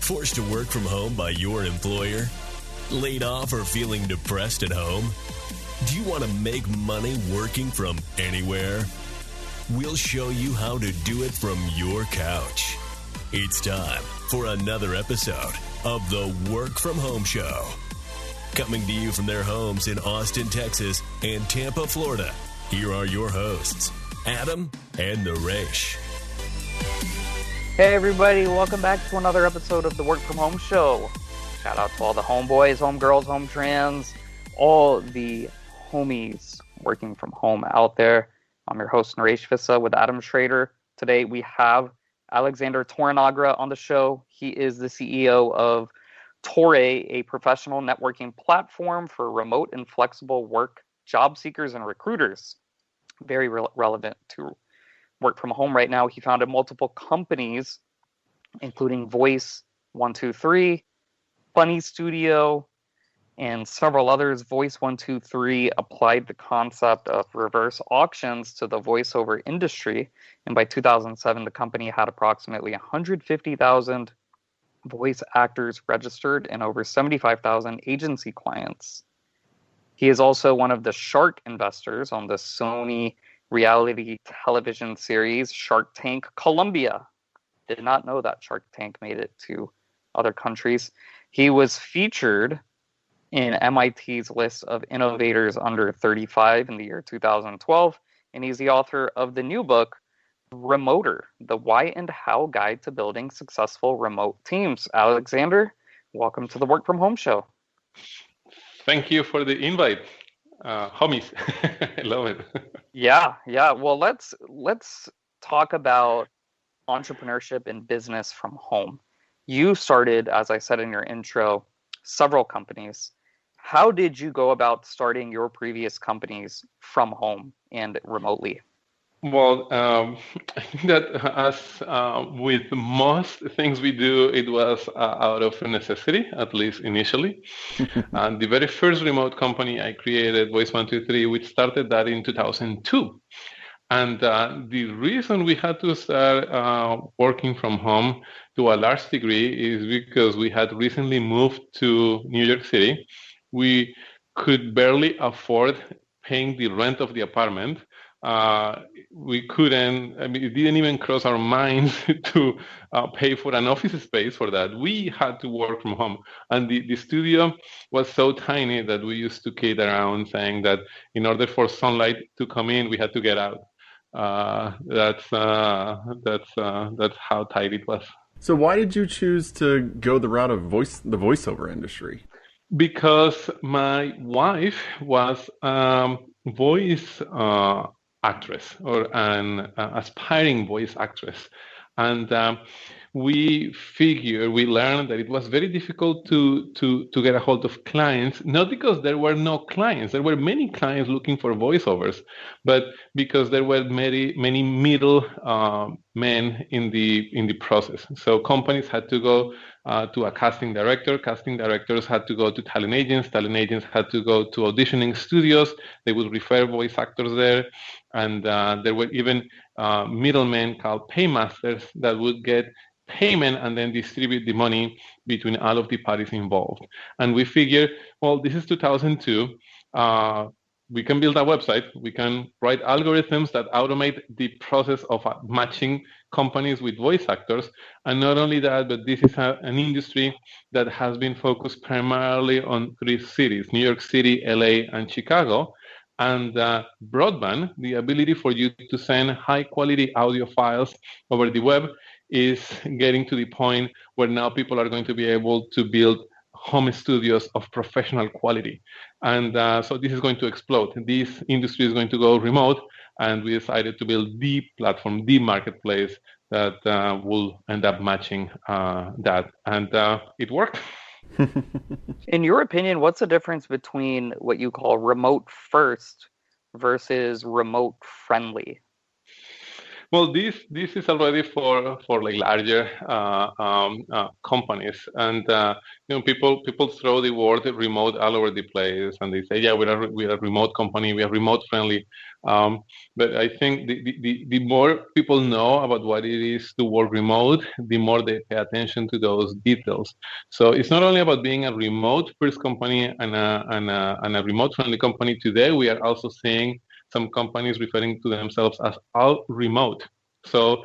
Forced to work from home by your employer? Laid off or feeling depressed at home? Do you want to make money working from anywhere? We'll show you how to do it from your couch. It's time for another episode of the Work From Home Show. Coming to you from their homes in Austin, Texas and Tampa, Florida, here are your hosts, Adam and Naresh. Hey everybody, welcome back to another episode of the Work From Home Show. Shout out to all the homeboys, homegirls, home trans, all the homies working from home out there. I'm your host, Naresh Vissa, with Adam Schrader. Today we have Alexander Torrenegra on the show. He is the CEO of Torre, a professional networking platform for remote and flexible work job seekers and recruiters. Very relevant to work from home right now. He founded multiple companies, including Voice123, Funny Studio, and several others. Voice123 applied the concept of reverse auctions to the voiceover industry, and by 2007, the company had approximately 150,000 voice actors registered and over 75,000 agency clients. He is also one of the shark investors on the Sony reality television series Shark Tank Colombia. Did not know that Shark Tank made it to other countries. He was featured in MIT's list of Innovators Under 35 in the year 2012, and he's the author of the new book, Remoter, the Why and How Guide to Building Successful Remote Teams. Alexander, welcome to the Work From Home Show. Thank you for the invite. Homies, I love it. Yeah. Well, let's talk about entrepreneurship and business from home. You started, as I said in your intro, several companies. How did you go about starting your previous companies from home and remotely? Well, I think that as with most things we do, it was out of necessity, at least initially. The very first remote company I created, Voice123, we started that in 2002. And the reason we had to start working from home to a large degree is because we had recently moved to New York City. We could barely afford paying the rent of the apartment. We couldn't, it didn't even cross our minds to pay for an office space for that. We had to work from home. And the studio was so tiny that we used to kid around saying that in order for sunlight to come in, we had to get out. That's how tight it was. So why did you choose to go the route of the voiceover industry? Because my wife was voice actress or an aspiring voice actress. And we learned that it was very difficult to get a hold of clients, not because there were no clients. There were many clients looking for voiceovers, but because there were many middle men in the process. So companies had to go to a casting director. Casting directors had to go to talent agents. Talent agents had to go to auditioning studios. They would refer voice actors there. And there were even middlemen called paymasters that would get payment and then distribute the money between all of the parties involved. And we figured, well, this is 2002. We can build a website. We can write algorithms that automate the process of matching companies with voice actors. And not only that, but this is an industry that has been focused primarily on 3 cities, New York City, LA, and Chicago. And broadband, the ability for you to send high quality audio files over the web, is getting to the point where now people are going to be able to build home studios of professional quality. And so this is going to explode. This industry is going to go remote, and we decided to build the platform, the marketplace that will end up matching that. And it worked. In your opinion, what's the difference between what you call remote first versus remote friendly? Well, this is already for like larger companies, and people throw the word remote all over the place, and they say, yeah, we're a remote company, we are remote friendly. But I think the more people know about what it is to work remote, the more they pay attention to those details. So it's not only about being a remote first company and a remote friendly company. Today, we are also seeing some companies referring to themselves as all remote. So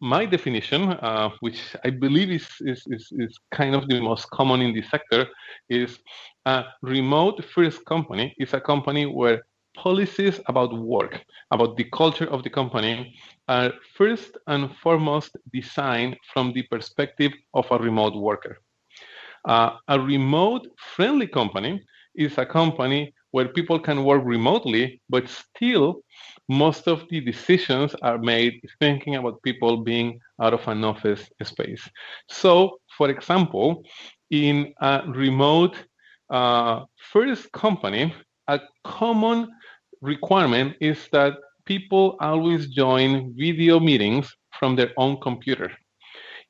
my definition, which I believe is kind of the most common in the sector, is a remote first company is a company where policies about work, about the culture of the company, are first and foremost designed from the perspective of a remote worker. A remote friendly company is a company where people can work remotely, but still most of the decisions are made thinking about people being out of an office space. So, for example, in a remote first company, a common requirement is that people always join video meetings from their own computer.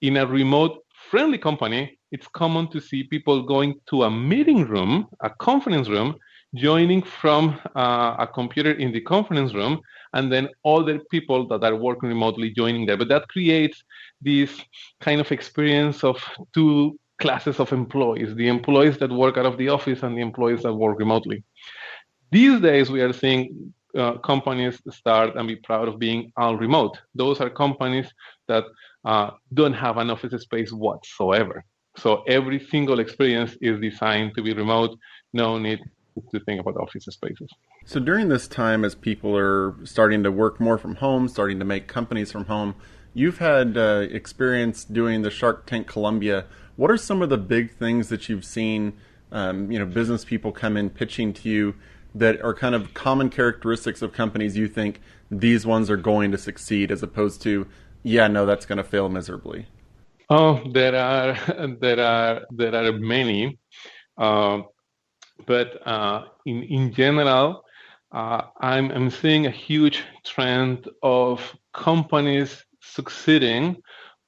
In a remote friendly company, it's common to see people going to a meeting room, a conference room, joining from a computer in the conference room, and then other people that are working remotely joining there. But that creates this kind of experience of two classes of employees, the employees that work out of the office and the employees that work remotely. These days, we are seeing companies start and be proud of being all remote. Those are companies that don't have an office space whatsoever. So every single experience is designed to be remote. No need to think about office spaces. So during this time, as people are starting to work more from home, starting to make companies from home, you've had experience doing the Shark Tank Colombia. What are some of the big things that you've seen, business people come in pitching to you that are kind of common characteristics of companies you think these ones are going to succeed, as opposed to, yeah, no, that's going to fail miserably? Oh, there are many, but in general, I'm seeing a huge trend of companies succeeding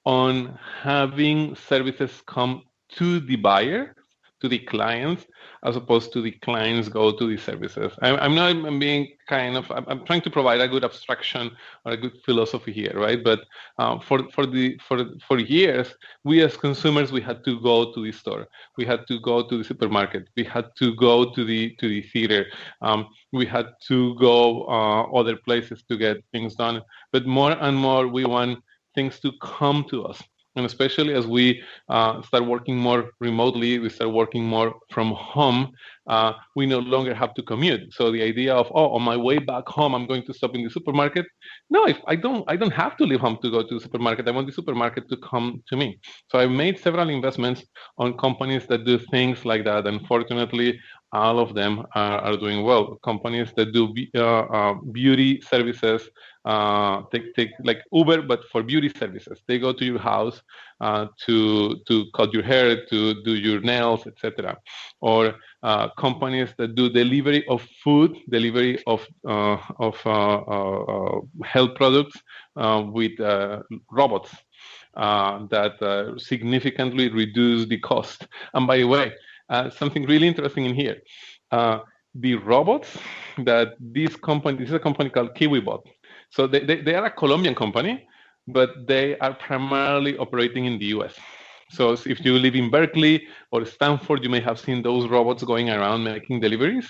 on having services come to the buyer, to the clients, as opposed to the clients go to the services. I'm being I'm trying to provide a good abstraction or a good philosophy here, right? But for years, we as consumers, we had to go to the store, we had to go to the supermarket, we had to go to the theater, we had to go other places to get things done. But more and more, we want things to come to us. And especially as we start working more remotely, we start working more from home, we no longer have to commute. So the idea of, on my way back home, I'm going to stop in the supermarket. No, if I don't have to leave home to go to the supermarket. I want the supermarket to come to me. So I made several investments on companies that do things like that. And fortunately, all of them are doing well. Companies that do beauty services, take like Uber, but for beauty services. They go to your house to cut your hair, to do your nails, etc. Or companies that do delivery of food, delivery of health products with robots that significantly reduce the cost. And by the way, something really interesting in here. The robots that this is a company called KiwiBot. So they are a Colombian company, but they are primarily operating in the US. So if you live in Berkeley or Stanford, you may have seen those robots going around making deliveries.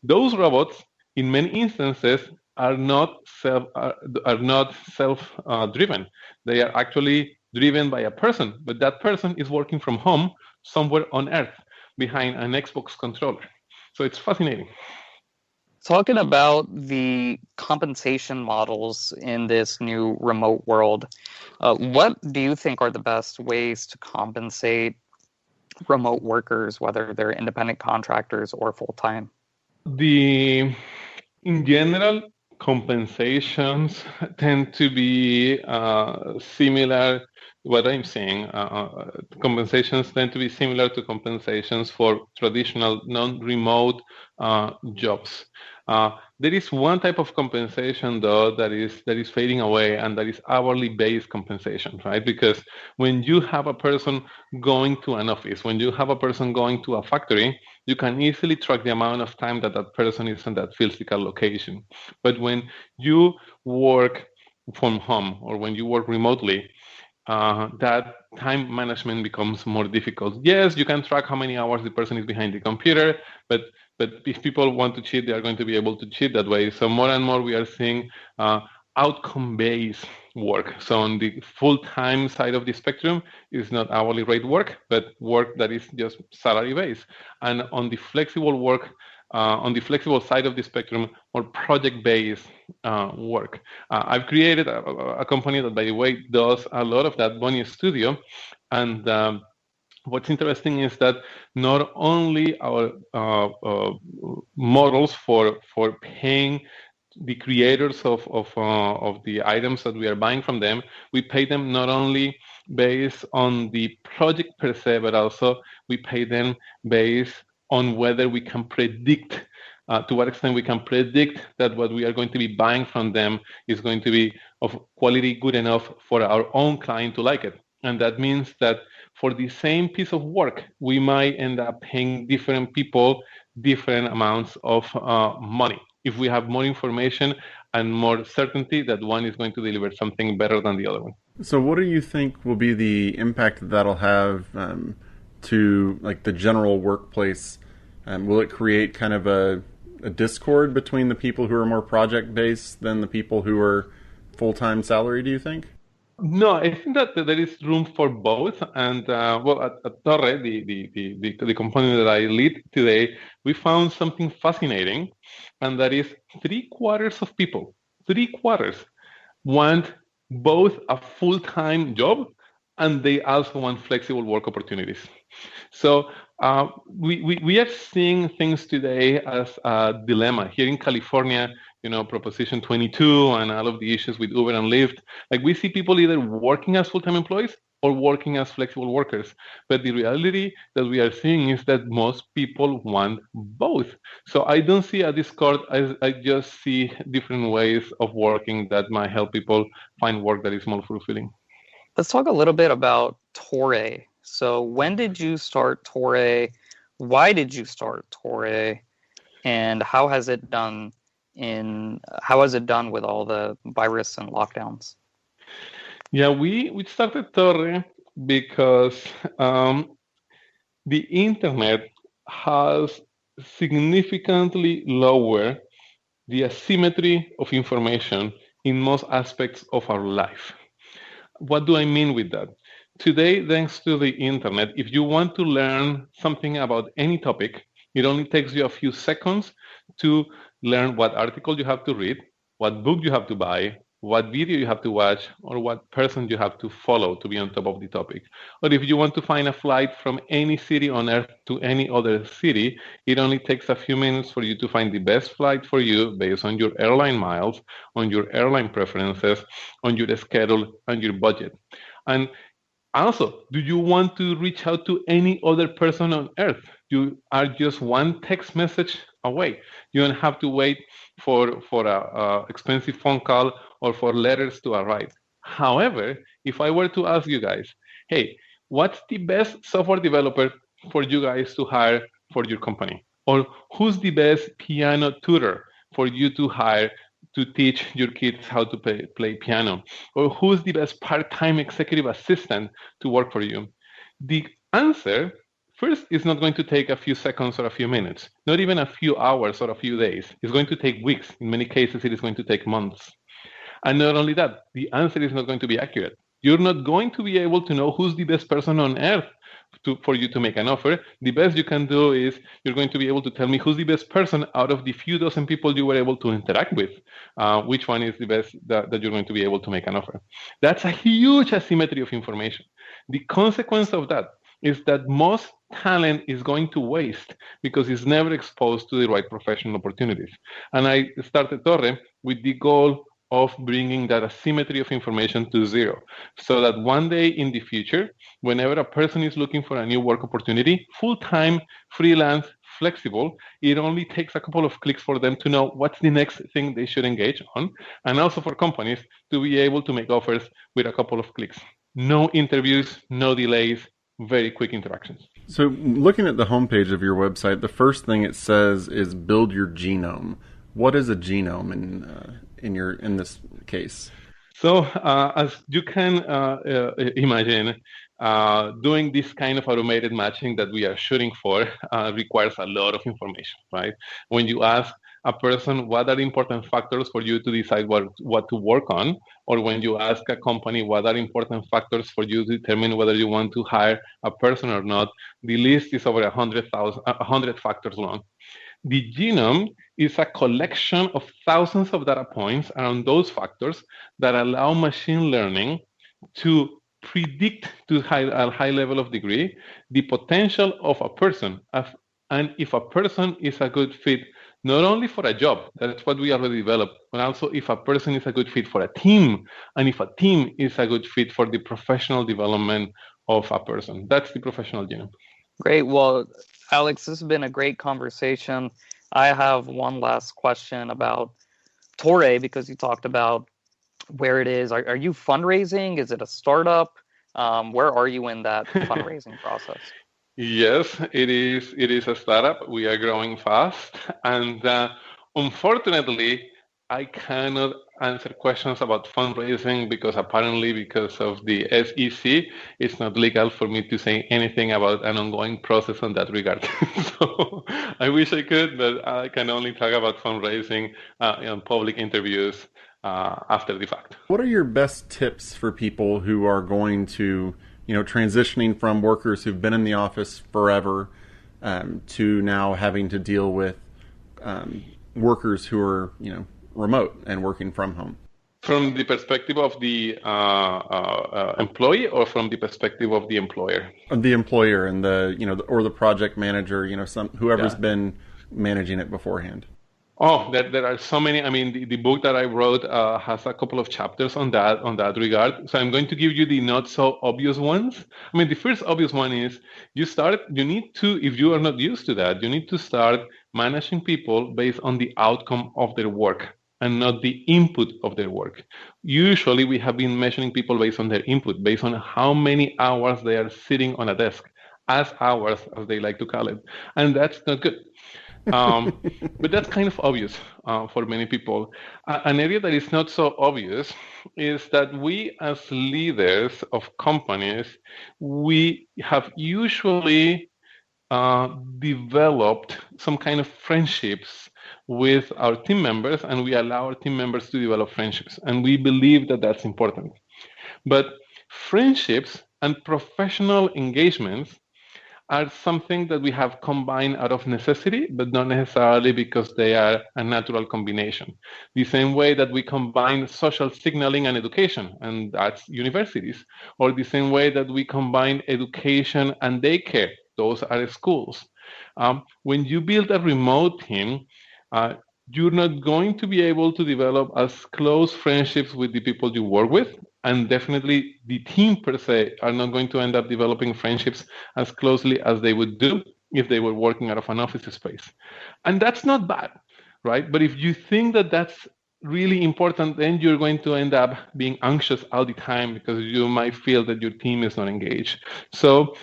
Those robots, in many instances, are not self-driven. They are actually driven by a person, but that person is working from home somewhere on Earth behind an Xbox controller. So it's fascinating. Talking about the compensation models in this new remote world, what do you think are the best ways to compensate remote workers, whether they're independent contractors or full-time? In general, compensations tend to be similar. What I'm saying, compensations tend to be similar to compensations for traditional non-remote jobs. There is one type of compensation, though, that is fading away, and that is hourly-based compensation, right? Because when you have a person going to an office, when you have a person going to a factory, you can easily track the amount of time that that person is in that physical location. But when you work from home or when you work remotely, that time management becomes more difficult. Yes, you can track how many hours the person is behind the computer, but if people want to cheat, they are going to be able to cheat that way. So more and more we are seeing outcome-based work. So on the full-time side of the spectrum is not hourly rate work, but work that is just salary-based. And on the flexible work, on the flexible side of the spectrum, or project-based work. I've created a company that, by the way, does a lot of that, Bonnie Studio. And what's interesting is that not only our models for paying the creators of the items that we are buying from them, we pay them not only based on the project per se, but also we pay them based on whether we can predict, to what extent we can predict that what we are going to be buying from them is going to be of quality good enough for our own client to like it. And that means that for the same piece of work, we might end up paying different people different amounts of money if we have more information and more certainty that one is going to deliver something better than the other one. So what do you think will be the impact that that'll have to like the general workplace? Will it create kind of a discord between the people who are more project-based than the people who are full-time salary, do you think? No, I think that there is room for both. And well, at Torre, the company that I lead today, we found something fascinating, and that is 3/4 of people, 3/4 want both a full-time job and they also want flexible work opportunities. So we are seeing things today as a dilemma. Here in California, Proposition 22 and all of the issues with Uber and Lyft, like we see people either working as full-time employees or working as flexible workers. But the reality that we are seeing is that most people want both. So I don't see a discord. I just see different ways of working that might help people find work that is more fulfilling. Let's talk a little bit about Torre. So when did you start Torre? Why did you start Torre? And how has it done with all the virus and lockdowns? Yeah, we started Torre because the internet has significantly lowered the asymmetry of information in most aspects of our life. What do I mean with that? Today, thanks to the internet, if you want to learn something about any topic, it only takes you a few seconds to learn what article you have to read, what book you have to buy, what video you have to watch, or what person you have to follow to be on top of the topic. Or if you want to find a flight from any city on Earth to any other city, it only takes a few minutes for you to find the best flight for you based on your airline miles, on your airline preferences, on your schedule, and your budget. And also, do you want to reach out to any other person on Earth? You are just one text message away. You don't have to wait for a expensive phone call or for letters to arrive. However, if I were to ask you guys, hey, what's the best software developer for you guys to hire for your company? Or who's the best piano tutor for you to hire to teach your kids how to play piano? Or who's the best part-time executive assistant to work for you? The answer, first, is not going to take a few seconds or a few minutes, not even a few hours or a few days. It's going to take weeks. In many cases, it is going to take months. And not only that, the answer is not going to be accurate. You're not going to be able to know who's the best person on Earth for you to make an offer. The best you can do is you're going to be able to tell me who's the best person out of the few dozen people you were able to interact with. Which one is the best that you're going to be able to make an offer? That's a huge asymmetry of information. The consequence of that is that most talent is going to waste because it's never exposed to the right professional opportunities. And I started Torre with the goal of bringing that asymmetry of information to zero, so that one day in the future, whenever a person is looking for a new work opportunity, full-time, freelance, flexible. It only takes a couple of clicks for them to know what's the next thing they should engage on, and also for companies to be able to make offers with a couple of clicks. No interviews, no delays, very quick interactions. So looking at the homepage of your website, the first thing it says is build your genome. What is a genome in this case? So as you can imagine, doing this kind of automated matching that we are shooting for requires a lot of information, right? When you ask a person what are important factors for you to decide what to work on, or when you ask a company what are important factors for you to determine whether you want to hire a person or not, the list is over 100 factors long. The genome is a collection of thousands of data points around those factors that allow machine learning to predict to a high level of degree the potential of a person, and if a person is a good fit not only for a job, that's what we already developed, but also if a person is a good fit for a team, and if a team is a good fit for the professional development of a person. That's the professional genome. Great. Well, Alex, this has been a great conversation. I have one last question about Torre, because you talked about where it is. Are you fundraising? Is it a startup? Where are you in that fundraising process? Yes, it is. It is a startup. We are growing fast, and unfortunately, I cannot answer questions about fundraising because of the SEC, it's not legal for me to say anything about an ongoing process on that regard. So I wish I could, but I can only talk about fundraising in public interviews after the fact. What are your best tips for people who are going to, transitioning from workers who've been in the office forever to now having to deal with workers who are, remote and working from home? From the perspective of the employee, or from the perspective of the employer? The employer and or the project manager, whoever's been managing it beforehand. Oh, there are so many. I mean, the book that I wrote has a couple of chapters on that regard. So I'm going to give you the not so obvious ones. I mean, the first obvious one is you need to, if you are not used to that, you need to start managing people based on the outcome of their work and not the input of their work. Usually we have been measuring people based on their input, based on how many hours they are sitting on a desk, as hours, as they like to call it. And that's not good. But that's kind of obvious for many people. An area that is not so obvious is that we as leaders of companies, we have usually developed some kind of friendships with our team members, and we allow our team members to develop friendships. And we believe that that's important. But friendships and professional engagements are something that we have combined out of necessity, but not necessarily because they are a natural combination. The same way that we combine social signaling and education, and that's universities, or the same way that we combine education and daycare, those are schools. When you build a remote team, you're not going to be able to develop as close friendships with the people you work with, and definitely the team per se are not going to end up developing friendships as closely as they would do if they were working out of an office space. And that's not bad, right? But if you think that that's really important, then you're going to end up being anxious all the time because you might feel that your team is not engaged. So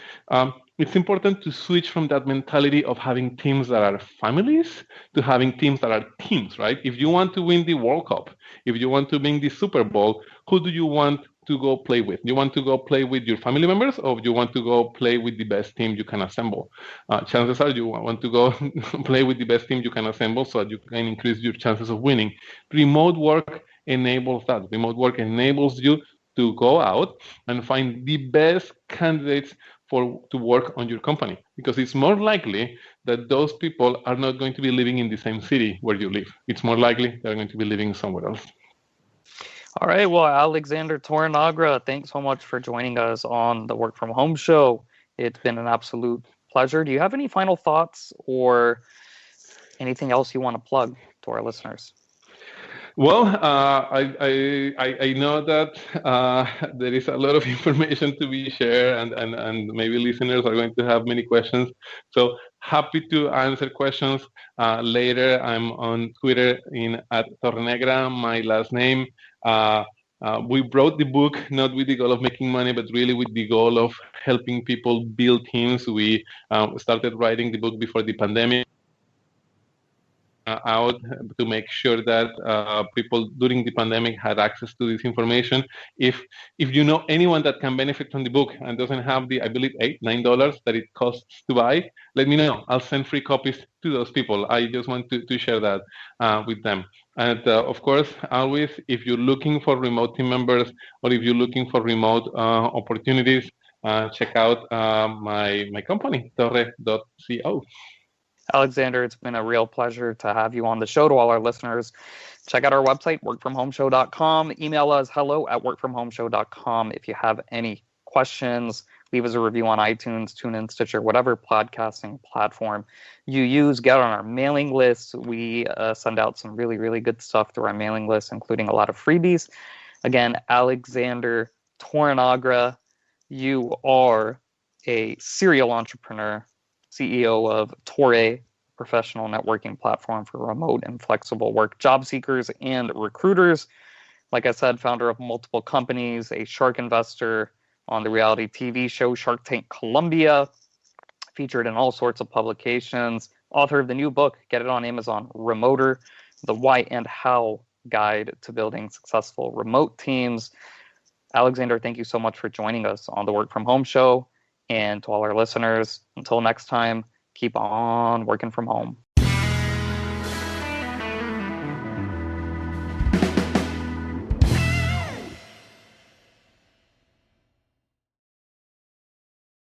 it's important to switch from that mentality of having teams that are families to having teams that are teams, right? If you want to win the World Cup, if you want to win the Super Bowl, who do you want to go play with? You want to go play with your family members, or you want to go play with the best team you can assemble? Chances are you want to go play with the best team you can assemble so that you can increase your chances of winning. Remote work enables that. Remote work enables you to go out and find the best candidates to work on your company, because it's more likely that those people are not going to be living in the same city where you live. It's more likely they're going to be living somewhere else. All right. Well, Alexander Torrenegra, thanks so much for joining us on the Work From Home show. It's been an absolute pleasure. Do you have any final thoughts or anything else you want to plug to our listeners? Well, I know that there is a lot of information to be shared, and maybe listeners are going to have many questions. So happy to answer questions later. I'm on Twitter in @Torrenegra, my last name. We wrote the book not with the goal of making money, but really with the goal of helping people build teams. We started writing the book before the pandemic out to make sure that people during the pandemic had access to this information. If you know anyone that can benefit from the book and doesn't have the, I believe, $9 that it costs to buy, let me know. I'll send free copies to those people. I just want to share that with them. And of course, always, if you're looking for remote team members or if you're looking for remote opportunities, check out my company, Torre.co. Alexander, it's been a real pleasure to have you on the show. To all our listeners, check out our website, workfromhomeshow.com. Email us, hello@workfromhomeshow.com. If you have any questions, leave us a review on iTunes, TuneIn, Stitcher, whatever podcasting platform you use. Get on our mailing list. We send out some really, really good stuff through our mailing list, including a lot of freebies. Again, Alexander Torrenegra, you are a serial entrepreneur, CEO of Torre, professional networking platform for remote and flexible work job seekers and recruiters. Like I said, founder of multiple companies, a shark investor on the reality TV show Shark Tank Colombia, featured in all sorts of publications, author of the new book, get it on Amazon, Remoter, the Why and How Guide to Building Successful Remote Teams. Alexander, thank you so much for joining us on the Work From Home Show. And to all our listeners, until next time, keep on working from home.